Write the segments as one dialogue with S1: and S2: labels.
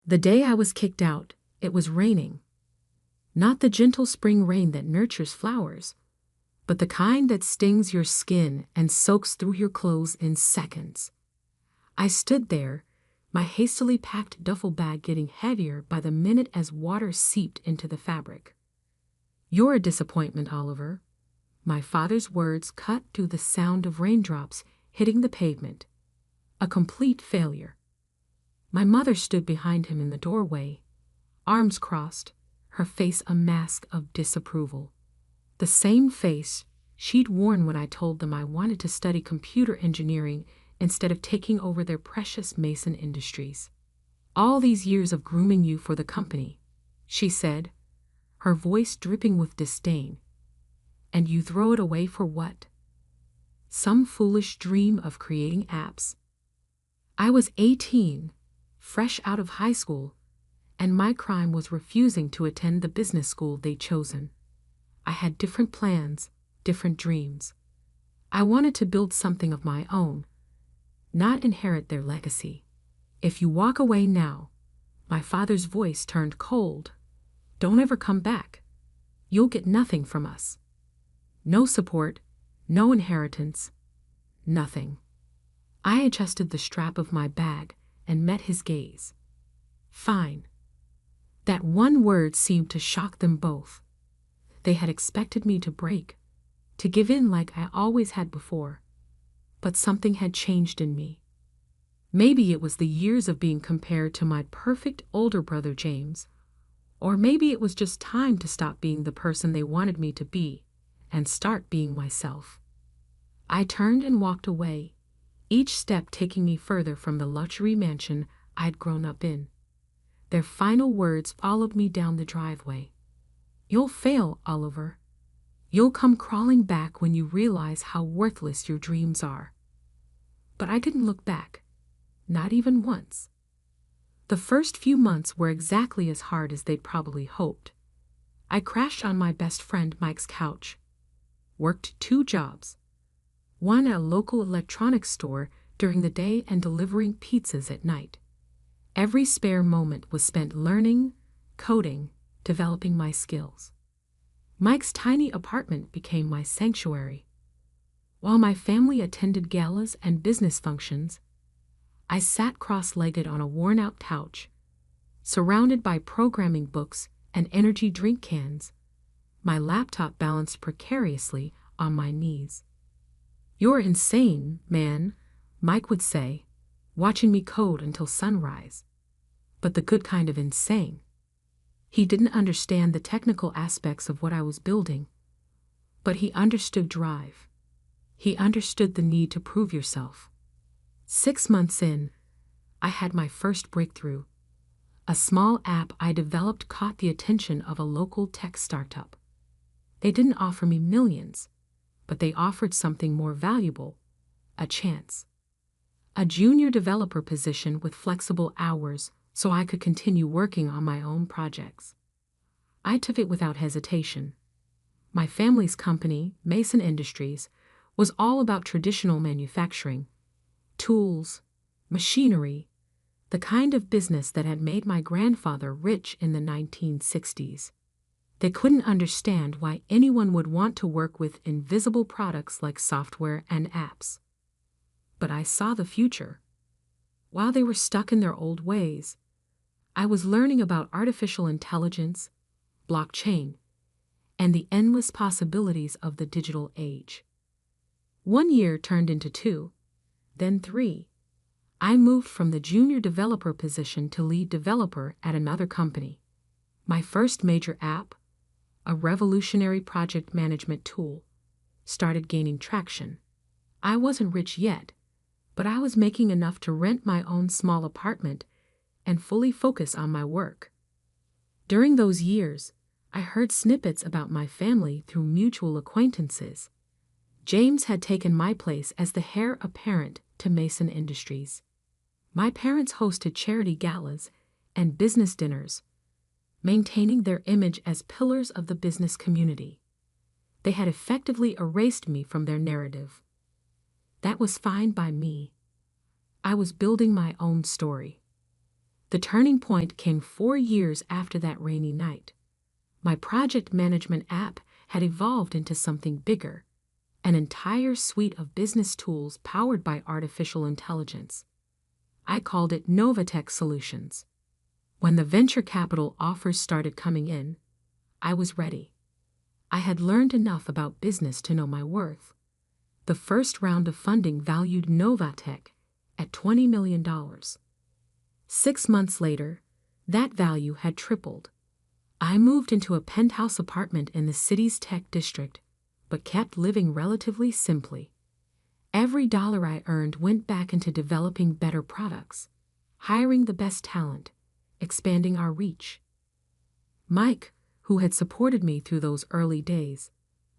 S1: The day I was kicked out, it was raining. Not the gentle spring rain that nurtures flowers, but the kind that stings your skin and soaks through your clothes in seconds. I stood there, my hastily packed duffel bag getting heavier by the minute as water seeped into the fabric. "You're a disappointment, Oliver." My father's words cut through the sound of raindrops hitting the pavement. "A complete failure." My mother stood behind him in the doorway, arms crossed, her face a mask of disapproval. The same face she'd worn when I told them I wanted to study computer engineering instead of taking over their precious Mason Industries. "All these years of grooming you for the company," she said, her voice dripping with disdain. "And you throw it away for what? Some foolish dream of creating apps." I was 18, fresh out of high school, and my crime was refusing to attend the business school they'd chosen. I had different plans, different dreams. I wanted to build something of my own, not inherit their legacy. "If you walk away now," my father's voice turned cold, "don't ever come back. You'll get nothing from us. No support, no inheritance, nothing." I adjusted the strap of my bag and met his gaze. "Fine." That one word seemed to shock them both. They had expected me to break, to give in like I always had before. But something had changed in me. Maybe it was the years of being compared to my perfect older brother James, or maybe it was just time to stop being the person they wanted me to be and start being myself. I turned and walked away, each step taking me further from the luxury mansion I'd grown up in. Their final words followed me down the driveway. "You'll fail, Oliver. You'll come crawling back when you realize how worthless your dreams are." But I didn't look back, not even once. The first few months were exactly as hard as they'd probably hoped. I crashed on my best friend Mike's couch, worked 2 jobs, one at a local electronics store during the day and delivering pizzas at night. Every spare moment was spent learning, coding, developing my skills. Mike's tiny apartment became my sanctuary. While my family attended galas and business functions, I sat cross-legged on a worn-out couch, surrounded by programming books and energy drink cans, my laptop balanced precariously on my knees. "You're insane, man," Mike would say, watching me code until sunrise. But the good kind of insane. He didn't understand the technical aspects of what I was building, but he understood drive. He understood the need to prove yourself. 6 months in, I had my first breakthrough. A small app I developed caught the attention of a local tech startup. They didn't offer me millions, but they offered something more valuable, a chance. A junior developer position with flexible hours so I could continue working on my own projects. I took it without hesitation. My family's company, Mason Industries, was all about traditional manufacturing, tools, machinery, the kind of business that had made my grandfather rich in the 1960s. They couldn't understand why anyone would want to work with invisible products like software and apps. But I saw the future. While they were stuck in their old ways, I was learning about artificial intelligence, blockchain, and the endless possibilities of the digital age. 1 year turned into 2, then 3. I moved from the junior developer position to lead developer at another company. My first major app, a revolutionary project management tool, started gaining traction. I wasn't rich yet, but I was making enough to rent my own small apartment and fully focus on my work. During those years, I heard snippets about my family through mutual acquaintances. James had taken my place as the heir apparent to Mason Industries. My parents hosted charity galas and business dinners, maintaining their image as pillars of the business community. They had effectively erased me from their narrative. That was fine by me. I was building my own story. The turning point came 4 years after that rainy night. My project management app had evolved into something bigger, an entire suite of business tools powered by artificial intelligence. I called it Novatech Solutions. When the venture capital offers started coming in, I was ready. I had learned enough about business to know my worth. The first round of funding valued Novatech at $20 million. 6 months later, that value had tripled. I moved into a penthouse apartment in the city's tech district, but kept living relatively simply. Every dollar I earned went back into developing better products, hiring the best talent, expanding our reach. Mike, who had supported me through those early days,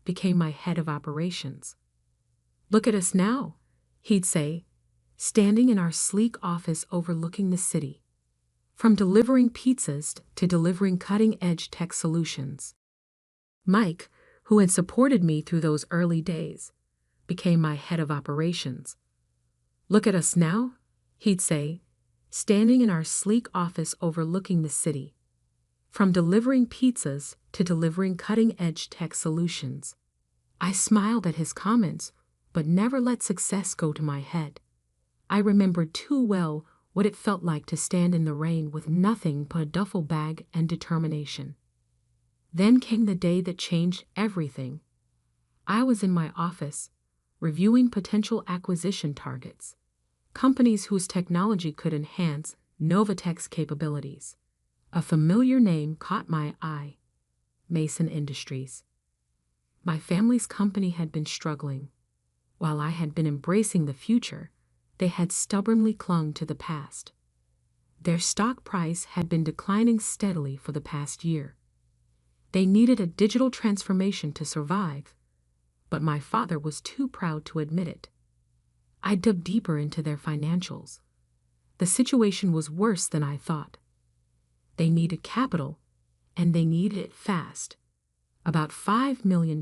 S1: became my head of operations. "Look at us now," he'd say, standing in our sleek office overlooking the city. From delivering pizzas to delivering cutting-edge tech solutions. Mike, who had supported me through those early days, became my head of operations. "Look at us now," he'd say, standing in our sleek office overlooking the city. From delivering pizzas to delivering cutting-edge tech solutions. I smiled at his comments, but never let success go to my head. I remembered too well what it felt like to stand in the rain with nothing but a duffel bag and determination. Then came the day that changed everything. I was in my office, reviewing potential acquisition targets, companies whose technology could enhance Novatech's capabilities. A familiar name caught my eye: Mason Industries. My family's company had been struggling. While I had been embracing the future, they had stubbornly clung to the past. Their stock price had been declining steadily for the past year. They needed a digital transformation to survive, but my father was too proud to admit it. I dug deeper into their financials. The situation was worse than I thought. They needed capital, and they needed it fast. About $5 million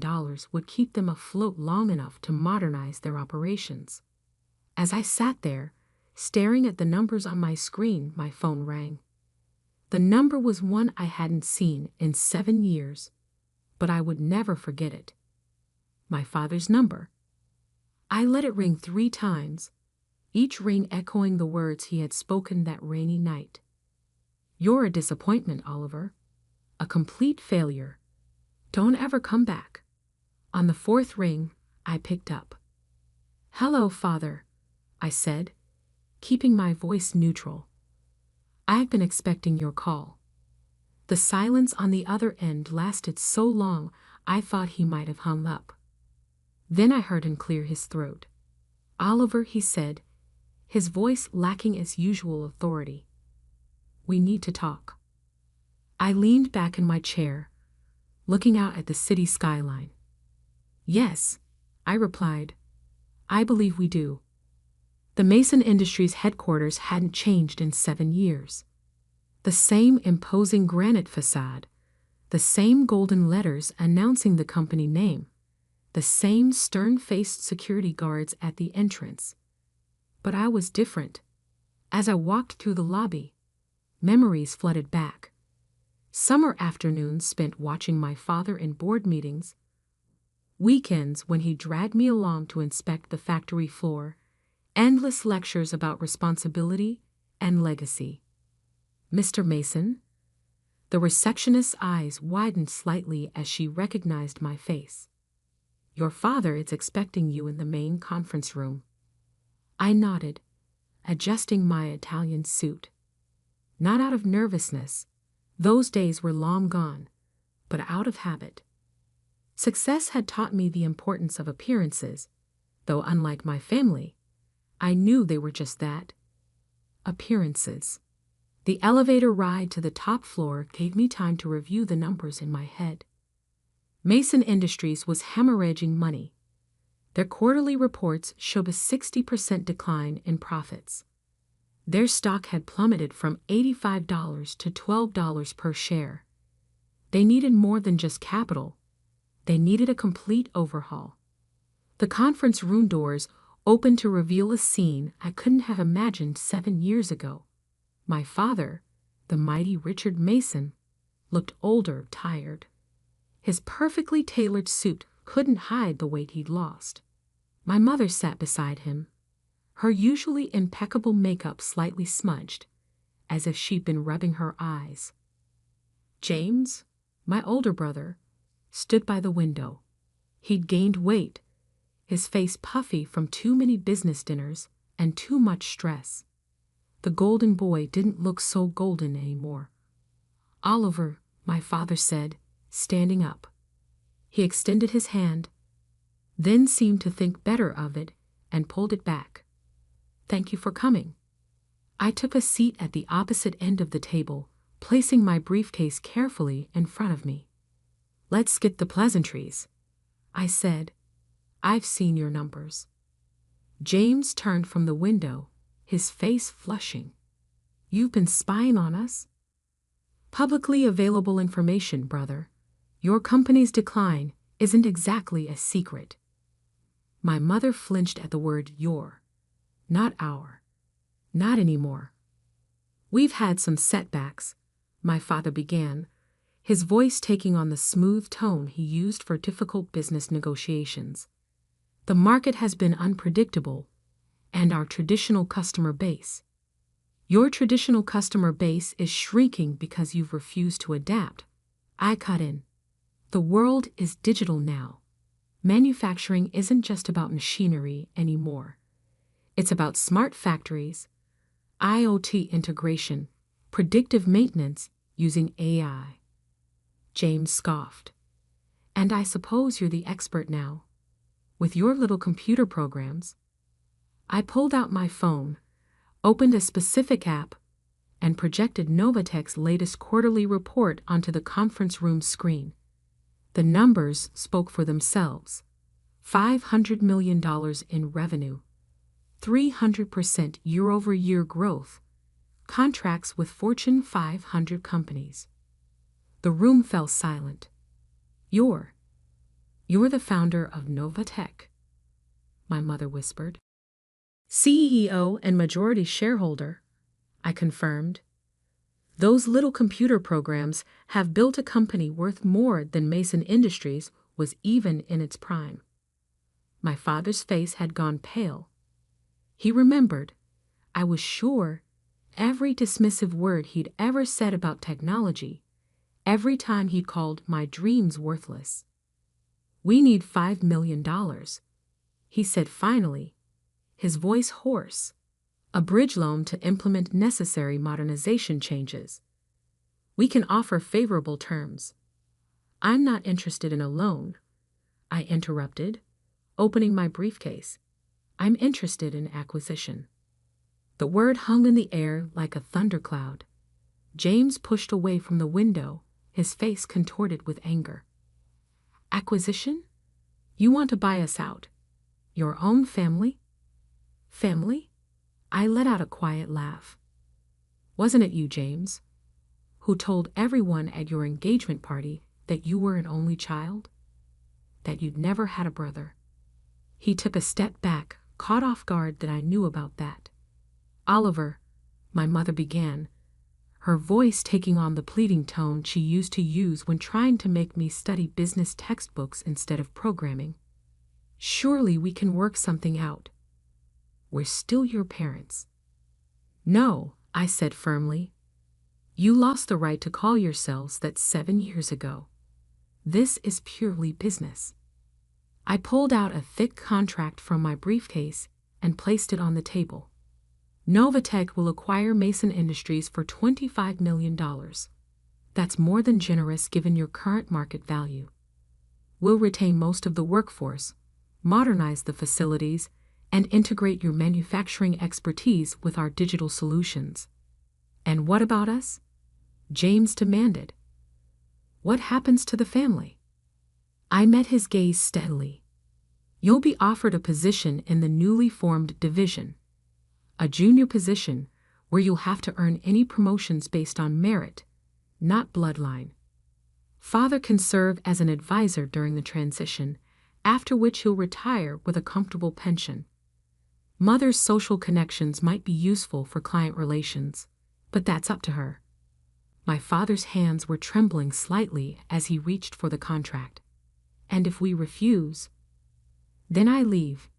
S1: would keep them afloat long enough to modernize their operations. As I sat there, staring at the numbers on my screen, my phone rang. The number was one I hadn't seen in 7 years, but I would never forget it. My father's number. I let it ring 3 times, each ring echoing the words he had spoken that rainy night. "You're a disappointment, Oliver. A complete failure. Don't ever come back." On the 4th ring, I picked up. "Hello, Father," I said, keeping my voice neutral. "I've been expecting your call." The silence on the other end lasted so long I thought he might have hung up. Then I heard him clear his throat. "Oliver," he said, his voice lacking its usual authority. "We need to talk." I leaned back in my chair, looking out at the city skyline. "Yes," I replied. "I believe we do." The Mason Industries headquarters hadn't changed in 7 years. The same imposing granite facade, the same golden letters announcing the company name, the same stern-faced security guards at the entrance. But I was different. As I walked through the lobby, memories flooded back. Summer afternoons spent watching my father in board meetings, weekends when he dragged me along to inspect the factory floor, endless lectures about responsibility and legacy. "Mr. Mason?" The receptionist's eyes widened slightly as she recognized my face. "Your father is expecting you in the main conference room." I nodded, adjusting my Italian suit. Not out of nervousness, those days were long gone, but out of habit. Success had taught me the importance of appearances, though unlike my family, I knew they were just that, appearances. The elevator ride to the top floor gave me time to review the numbers in my head. Mason Industries was hemorrhaging money. Their quarterly reports showed a 60% decline in profits. Their stock had plummeted from $85 to $12 per share. They needed more than just capital. They needed a complete overhaul. The conference room doors opened to reveal a scene I couldn't have imagined 7 years ago. My father, the mighty Richard Mason, looked older, tired. His perfectly tailored suit couldn't hide the weight he'd lost. My mother sat beside him, her usually impeccable makeup slightly smudged, as if she'd been rubbing her eyes. James, my older brother, stood by the window. He'd gained weight, his face puffy from too many business dinners and too much stress. The golden boy didn't look so golden anymore. "Oliver," my father said, standing up. He extended his hand, then seemed to think better of it and pulled it back. "Thank you for coming." I took a seat at the opposite end of the table, placing my briefcase carefully in front of me. "Let's skip the pleasantries," I said. "I've seen your numbers." James turned from the window, his face flushing. "You've been spying on us?" "Publicly available information, brother. Your company's decline isn't exactly a secret." My mother flinched at the word your. Not our. Not anymore. "We've had some setbacks," my father began, his voice taking on the smooth tone he used for difficult business negotiations. "The market has been unpredictable, and our traditional customer base. Your traditional customer base is shrinking because you've refused to adapt." I cut in. "The world is digital now. Manufacturing isn't just about machinery anymore. It's about smart factories, IoT integration, predictive maintenance using AI." James scoffed. "And I suppose you're the expert now, with your little computer programs." I pulled out my phone, opened a specific app, and projected Novatech's latest quarterly report onto the conference room screen. The numbers spoke for themselves. $500 million in revenue, 300% year-over-year growth, contracts with Fortune 500 companies. The room fell silent. You're the founder of Novatech," my mother whispered. "CEO and majority shareholder," I confirmed. "Those little computer programs have built a company worth more than Mason Industries was even in its prime." My father's face had gone pale. He remembered, I was sure, every dismissive word he'd ever said about technology, every time he called my dreams worthless. "We need $5 million, he said finally, his voice hoarse. "A bridge loan to implement necessary modernization changes. We can offer favorable terms." "I'm not interested in a loan," I interrupted, opening my briefcase. "I'm interested in acquisition." The word hung in the air like a thundercloud. James pushed away from the window, his face contorted with anger. "Acquisition? You want to buy us out? Your own family?" "Family?" I let out a quiet laugh. "Wasn't it you, James, who told everyone at your engagement party that you were an only child? That you'd never had a brother?" He took a step back, caught off guard that I knew about that. "Oliver," my mother began, her voice taking on the pleading tone she used to use when trying to make me study business textbooks instead of programming. "Surely we can work something out. We're still your parents." "No," I said firmly. "You lost the right to call yourselves that 7 years ago. This is purely business." I pulled out a thick contract from my briefcase and placed it on the table. "Novatech will acquire Mason Industries for $25 million. That's more than generous given your current market value. We'll retain most of the workforce, modernize the facilities, and integrate your manufacturing expertise with our digital solutions." "And what about us?" James demanded. "What happens to the family?" I met his gaze steadily. "You'll be offered a position in the newly formed division, a junior position where you'll have to earn any promotions based on merit, not bloodline. Father can serve as an advisor during the transition, after which he'll retire with a comfortable pension. Mother's social connections might be useful for client relations, But that's up to her. My father's hands were trembling slightly as he reached for the contract. And if we refuse, then I leave,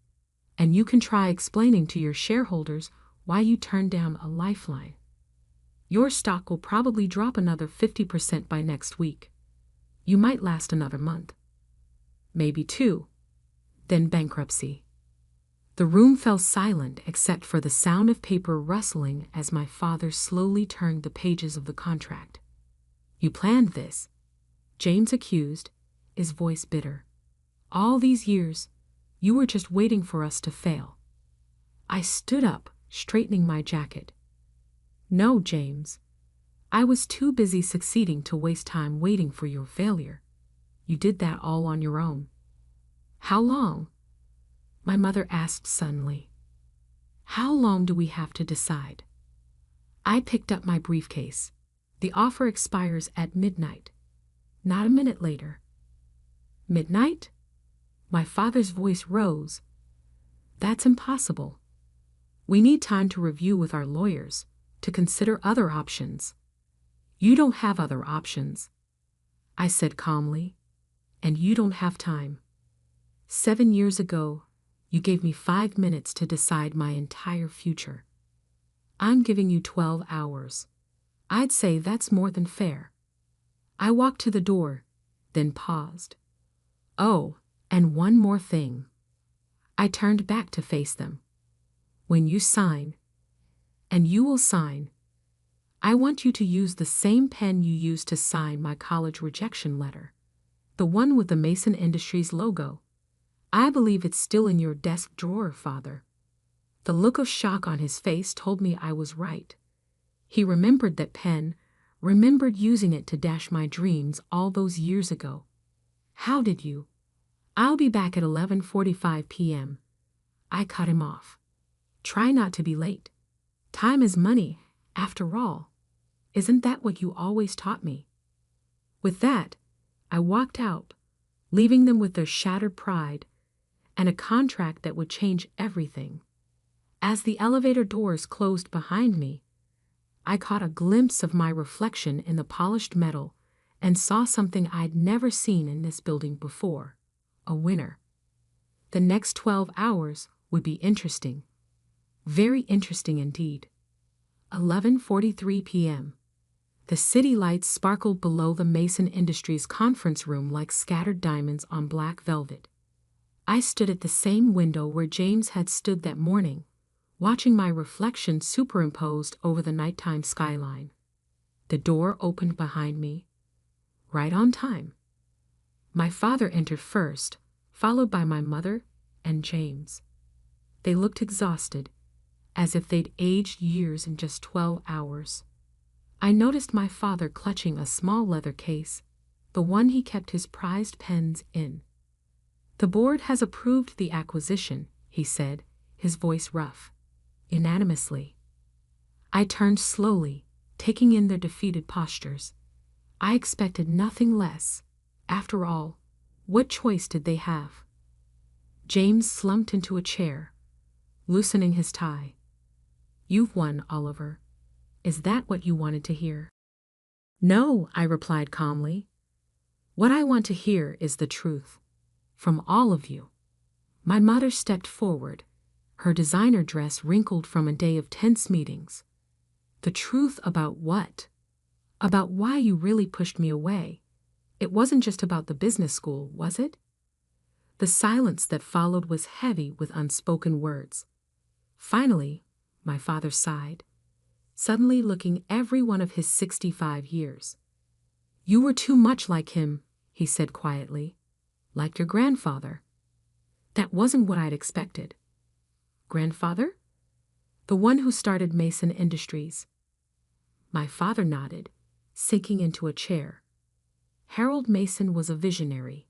S1: and you can try explaining to your shareholders why you turned down a lifeline. Your stock will probably drop another 50% by next week. You might last another month. Maybe 2. Then bankruptcy. The room fell silent except for the sound of paper rustling as my father slowly turned the pages of the contract. You planned this, James accused, his voice bitter. All these years, you were just waiting for us to fail. I stood up, straightening my jacket. No, James. I was too busy succeeding to waste time waiting for your failure. You did that all on your own. How long? My mother asked suddenly. How long do we have to decide? I picked up my briefcase. The offer expires at midnight. Not a minute later. Midnight? My father's voice rose. That's impossible. We need time to review with our lawyers, to consider other options. You don't have other options, I said calmly, and you don't have time. 7 years ago, you gave me 5 minutes to decide my entire future. I'm giving you 12 hours. I'd say that's more than fair. I walked to the door, then paused. Oh, and one more thing. I turned back to face them. When you sign, and you will sign, I want you to use the same pen you used to sign my college rejection letter, the one with the Mason Industries logo. I believe it's still in your desk drawer, Father. The look of shock on his face told me I was right. He remembered that pen, remembered using it to dash my dreams all those years ago. How did you? I'll be back at 11:45 p.m. I cut him off. Try not to be late. Time is money, after all. Isn't that what you always taught me? With that, I walked out, leaving them with their shattered pride and a contract that would change everything. As the elevator doors closed behind me, I caught a glimpse of my reflection in the polished metal and saw something I'd never seen in this building before: a winner. The next 12 hours would be interesting. Very interesting indeed. 11:43 p.m. The city lights sparkled below the Mason Industries conference room like scattered diamonds on black velvet. I stood at the same window where James had stood that morning, watching my reflection superimposed over the nighttime skyline. The door opened behind me, right on time. My father entered first, followed by my mother and James. They looked exhausted, as if they'd aged years in just 12 hours. I noticed my father clutching a small leather case, the one he kept his prized pens in. The board has approved the acquisition, he said, his voice rough, unanimously. I turned slowly, taking in their defeated postures. I expected nothing less. After all, what choice did they have? James slumped into a chair, loosening his tie. You've won, Oliver. Is that what you wanted to hear? No, I replied calmly. What I want to hear is the truth. From all of you. My mother stepped forward, her designer dress wrinkled from a day of tense meetings. The truth about what? About why you really pushed me away. It wasn't just about the business school, was it? The silence that followed was heavy with unspoken words. Finally, my father sighed, suddenly looking every one of his 65 years. You were too much like him, he said quietly. Like your grandfather. That wasn't what I'd expected. Grandfather? The one who started Mason Industries. My father nodded, sinking into a chair. Harold Mason was a visionary.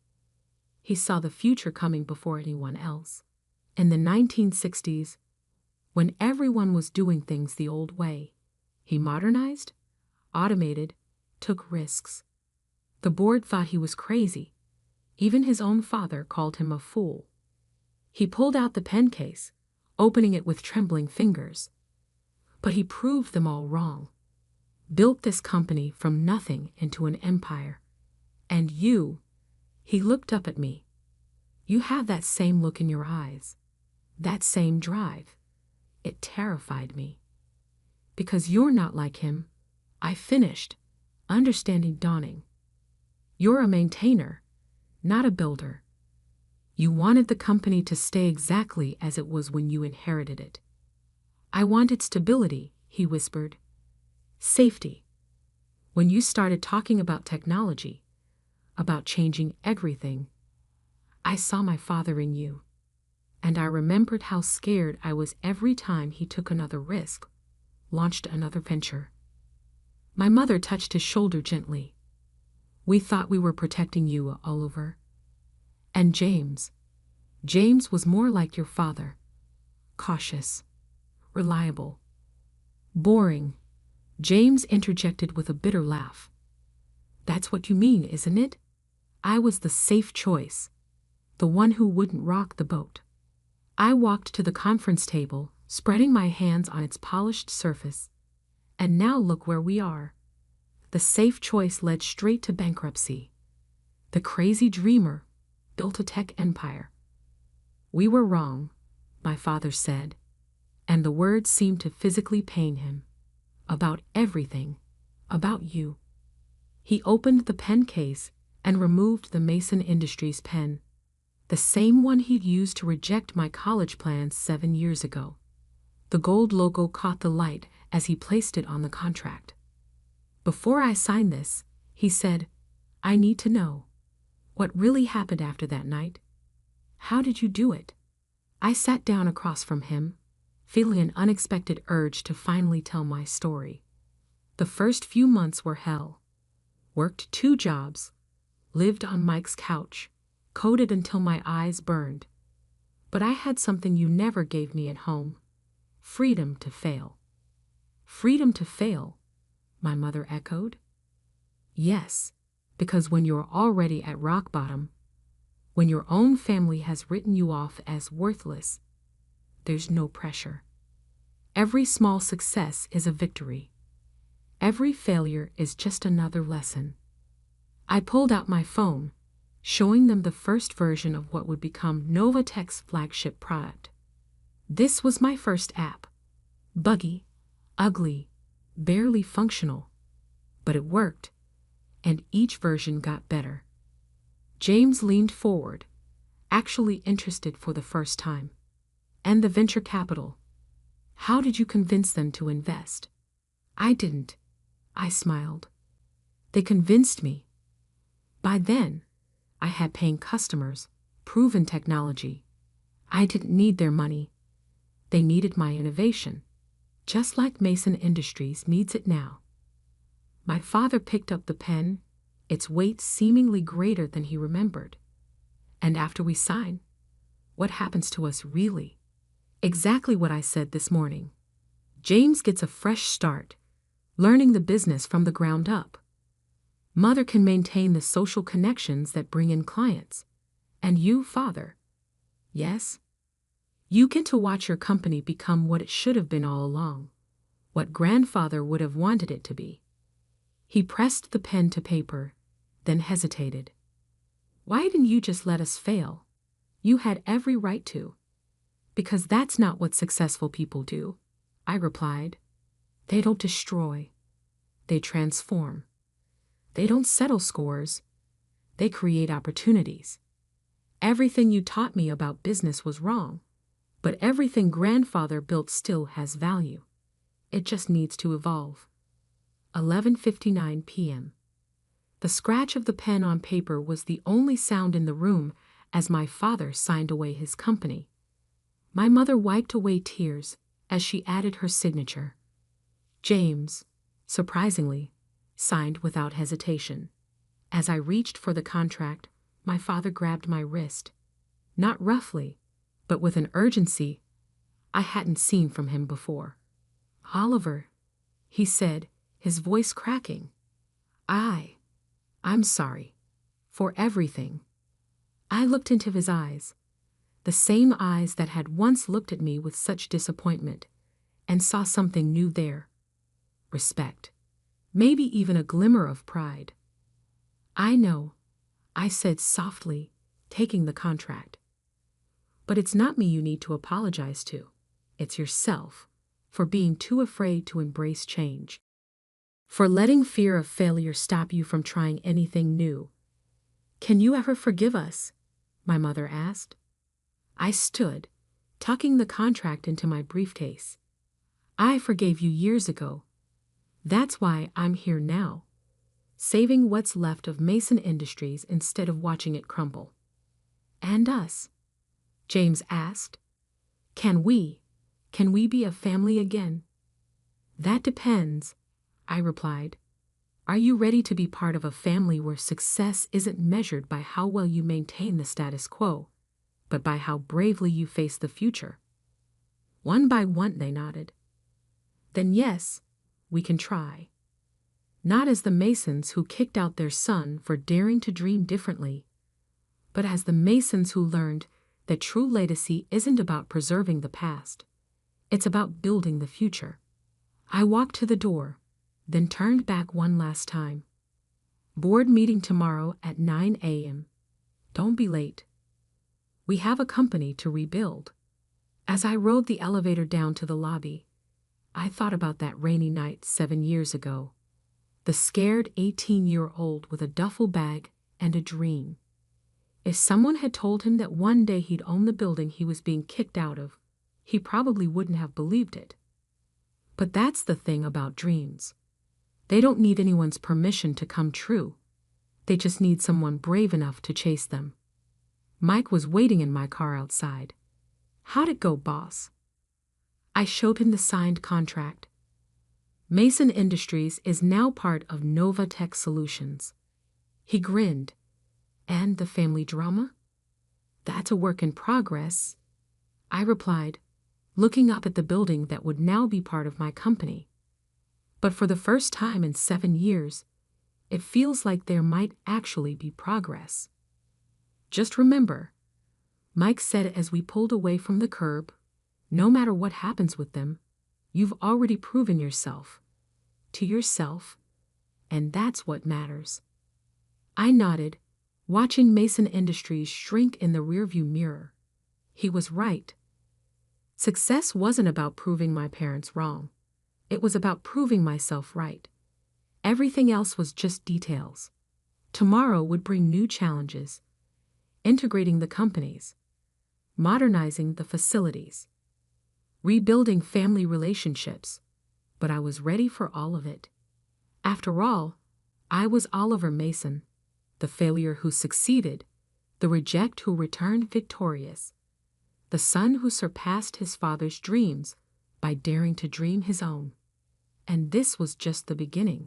S1: He saw the future coming before anyone else. In the 1960s, when everyone was doing things the old way, he modernized, automated, took risks. The board thought he was crazy. Even his own father called him a fool. He pulled out the pen case, opening it with trembling fingers. But he proved them all wrong. built this company from nothing into an empire. And you, he looked up at me. You have that same look in your eyes, that same drive. It terrified me. Because you're not like him, I finished, understanding dawning. You're a maintainer, not a builder. You wanted the company to stay exactly as it was when you inherited it. I wanted stability, he whispered. Safety. When you started talking about technology, about changing everything, I saw my father in you. And I remembered how scared I was every time he took another risk, launched another venture. My mother touched his shoulder gently. We thought we were protecting you, Oliver. And James was more like your father. Cautious, reliable, boring. James interjected with a bitter laugh. That's what you mean, isn't it? I was the safe choice, the one who wouldn't rock the boat. I walked to the conference table, spreading my hands on its polished surface. And now look where we are. The safe choice led straight to bankruptcy. The crazy dreamer built a tech empire. We were wrong, my father said, and the words seemed to physically pain him. About everything, about you. He opened the pen case and removed the Mason Industries pen, the same one he'd used to reject my college plans 7 years ago. The gold logo caught the light as he placed it on the contract. Before I sign this, he said, I need to know what really happened after that night. How did you do it? I sat down across from him, feeling an unexpected urge to finally tell my story. The first few months were hell. Worked 2 jobs, lived on Mike's couch, coded until my eyes burned. But I had something you never gave me at home. Freedom to fail. Freedom to fail, my mother echoed. Yes, because when you're already at rock bottom, when your own family has written you off as worthless, there's no pressure. Every small success is a victory. Every failure is just another lesson. I pulled out my phone, showing them the first version of what would become Novatech's flagship product. This was my first app. Buggy, ugly, barely functional. But it worked, and each version got better. James leaned forward, actually interested for the first time. And the venture capital. How did you convince them to invest? I didn't. I smiled. They convinced me. By then, I had paying customers, proven technology. I didn't need their money. They needed my innovation, just like Mason Industries needs it now. My father picked up the pen, its weight seemingly greater than he remembered. And after we sign, what happens to us really? Exactly what I said this morning. James gets a fresh start, learning the business from the ground up. Mother can maintain the social connections that bring in clients. And you, father, yes, you get to watch your company become what it should have been all along, what grandfather would have wanted it to be. He pressed the pen to paper, then hesitated. Why didn't you just let us fail? You had every right to. Because that's not what successful people do, I replied. They don't destroy. They transform. They don't settle scores. They create opportunities. Everything you taught me about business was wrong, but everything grandfather built still has value. It just needs to evolve. 11:59 p.m. The scratch of the pen on paper was the only sound in the room as my father signed away his company. My mother wiped away tears as she added her signature. James, surprisingly, signed without hesitation. As I reached for the contract, my father grabbed my wrist. Not roughly, but with an urgency I hadn't seen from him before. Oliver, he said, his voice cracking. I'm sorry. For everything. I looked into his eyes, the same eyes that had once looked at me with such disappointment, and saw something new there. Respect. maybe even a glimmer of pride. "I know," I said softly, taking the contract. "But it's not me you need to apologize to. It's yourself, for being too afraid to embrace change. For letting fear of failure stop you from trying anything new. Can you ever forgive us?" my mother asked. I stood, tucking the contract into my briefcase. "I forgave you years ago. That's why I'm here now, saving what's left of Mason Industries instead of watching it crumble." "And us?" James asked. Can we be a family again?" "That depends," I replied. "Are you ready to be part of a family where success isn't measured by how well you maintain the status quo, but by how bravely you face the future?" One by one they nodded. "Then yes, we can try. Not as the Masons who kicked out their son for daring to dream differently, but as the Masons who learned that true legacy isn't about preserving the past. It's about building the future." I walked to the door, then turned back one last time. "Board meeting tomorrow at 9 a.m. Don't be late. We have a company to rebuild." As I rode the elevator down to the lobby, I thought about that rainy night 7 years ago. The scared 18-year-old with a duffel bag and a dream. If someone had told him that one day he'd own the building he was being kicked out of, he probably wouldn't have believed it. But that's the thing about dreams. They don't need anyone's permission to come true. They just need someone brave enough to chase them. Mike was waiting in my car outside. "How'd it go, boss?" I showed him the signed contract. Mason Industries is now part of Nova Tech Solutions. He grinned. "And the family drama?" "That's a work in progress," I replied, looking up at the building that would now be part of my company. But for the first time in 7 years, it feels like there might actually be progress. "Just remember," Mike said as we pulled away from the curb, "no matter what happens with them, you've already proven yourself. To yourself, and that's what matters." I nodded, watching Mason Industries shrink in the rearview mirror. He was right. Success wasn't about proving my parents wrong. It was about proving myself right. Everything else was just details. Tomorrow would bring new challenges. Integrating the companies, modernizing the facilities, rebuilding family relationships. But I was ready for all of it. After all, I was Oliver Mason, the failure who succeeded, the reject who returned victorious, the son who surpassed his father's dreams by daring to dream his own. And this was just the beginning.